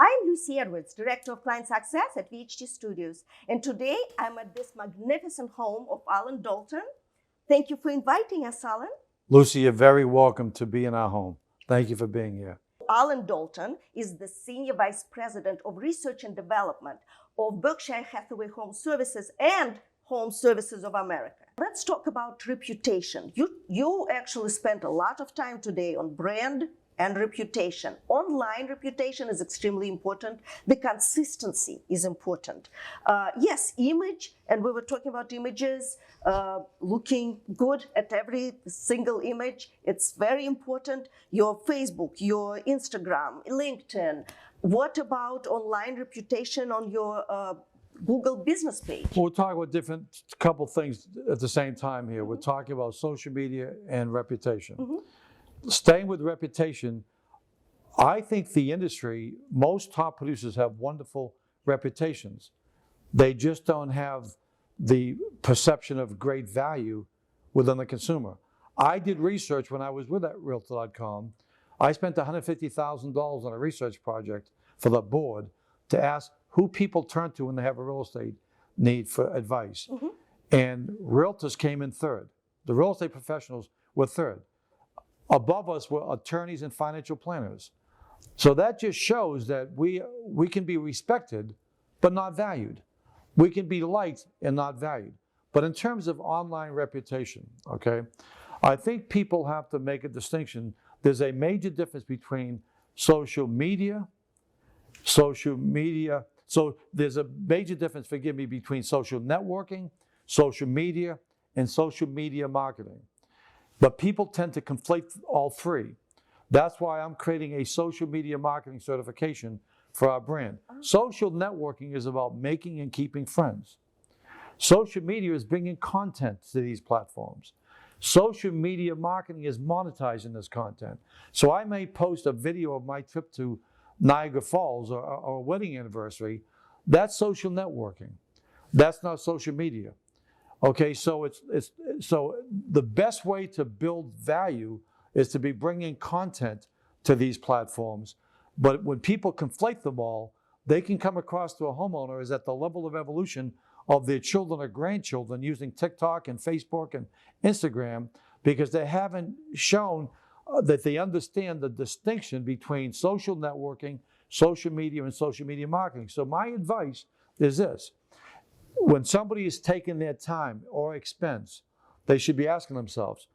I'm Lucy Edwards, Director of Client Success at VHT Studios. And today I'm at this magnificent home of Allan Dalton. Thank you for inviting us, Allan. Lucy, you're very welcome to be in our home. Thank you for being here. Allan Dalton is the Senior Vice President of Research and Development of Berkshire Hathaway Home Services and Home Services of America. Let's talk about reputation. You actually spent a lot of time today on brand and reputation. Online reputation is extremely important. The consistency is important. Yes, image, and we were talking about images, looking good at every single image. It's very important. Your Facebook, your Instagram, LinkedIn. What about online reputation on your Google business page? Well, we're talking about different couple things at the same time here. We're talking about social media and reputation. Staying with reputation, I think the industry, most top producers have wonderful reputations. They just don't have the perception of great value within the consumer. I did research when I was with at Realtor.com. I spent $150,000 on a research project for the board to ask who people turn to when they have a real estate need for advice. And realtors came in third. The real estate professionals were third. Above us were attorneys and financial planners. So that just shows that we can be respected, but not valued. We can be liked and not valued. But in terms of online reputation, okay, I think people have to make a distinction. There's a major difference between social media. So there's a major difference, forgive me, between social networking, social media, and social media marketing. But people tend to conflate all three. That's why I'm creating a social media marketing certification for our brand. Social networking is about making and keeping friends. Social media is bringing content to these platforms. Social media marketing is monetizing this content. So I may post a video of my trip to Niagara Falls or a wedding anniversary. That's social networking. That's not social media. Okay, so so the best way to build value is to be bringing content to these platforms. But when people conflate them all, they can come across to a homeowner as at the level of evolution of their children or grandchildren using TikTok and Facebook and Instagram, because they haven't shown that they understand the distinction between social networking, social media, and social media marketing. So my advice is this. When somebody is taking their time or expense, they should be asking themselves,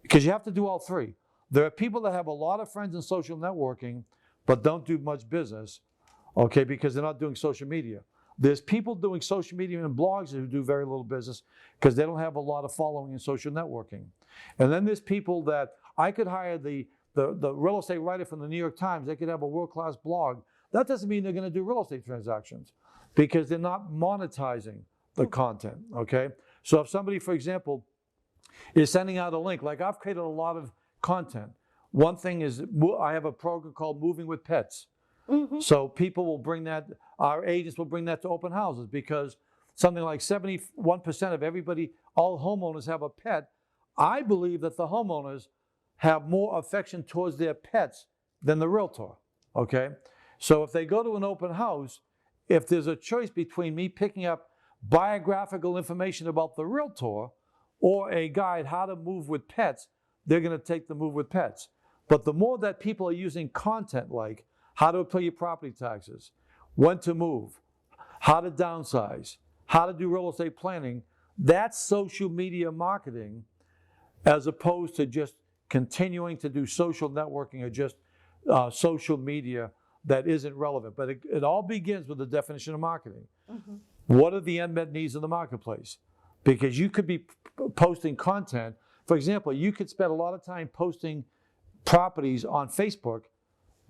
because you have to do all three. There are people that have a lot of friends in social networking, but don't do much business, okay, because they're not doing social media. There's people doing social media and blogs who do very little business because they don't have a lot of following in social networking. And then there's people that I could hire the real estate writer from the New York Times. They could have a world-class blog. That doesn't mean they're going to do real estate transactions, because they're not monetizing the content, okay? So if somebody, for example, is sending out a link, like I've created a lot of content. One thing is I have a program called Moving with Pets. So people will bring that, our agents will bring that to open houses, because something like 71% of everybody, all homeowners have a pet. I believe that the homeowners have more affection towards their pets than the realtor, okay? So if they go to an open house, if there's a choice between me picking up biographical information about the realtor or a guide how to move with pets, they're going to take the move with pets. But the more that people are using content like how to pay your property taxes, when to move, how to downsize, how to do real estate planning, that's social media marketing, as opposed to just continuing to do social networking or just social media that isn't relevant. But it all begins with the definition of marketing. What are the unmet needs in the marketplace? Because you could be posting content. For example, you could spend a lot of time posting properties on Facebook.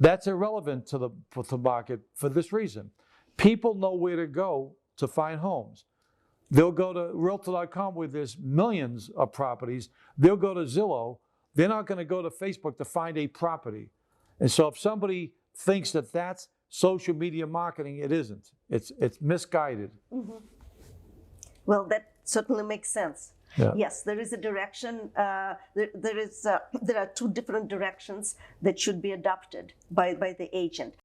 That's irrelevant to the market for this reason. People know where to go to find homes. They'll go to Realtor.com where there's millions of properties. They'll go to Zillow. They're not going to go to Facebook to find a property. And so if somebody thinks that that's social media marketing, it isn't. It's misguided. Well, that certainly makes sense. Yeah. Yes, there is a direction. There are two different directions that should be adopted by the agent.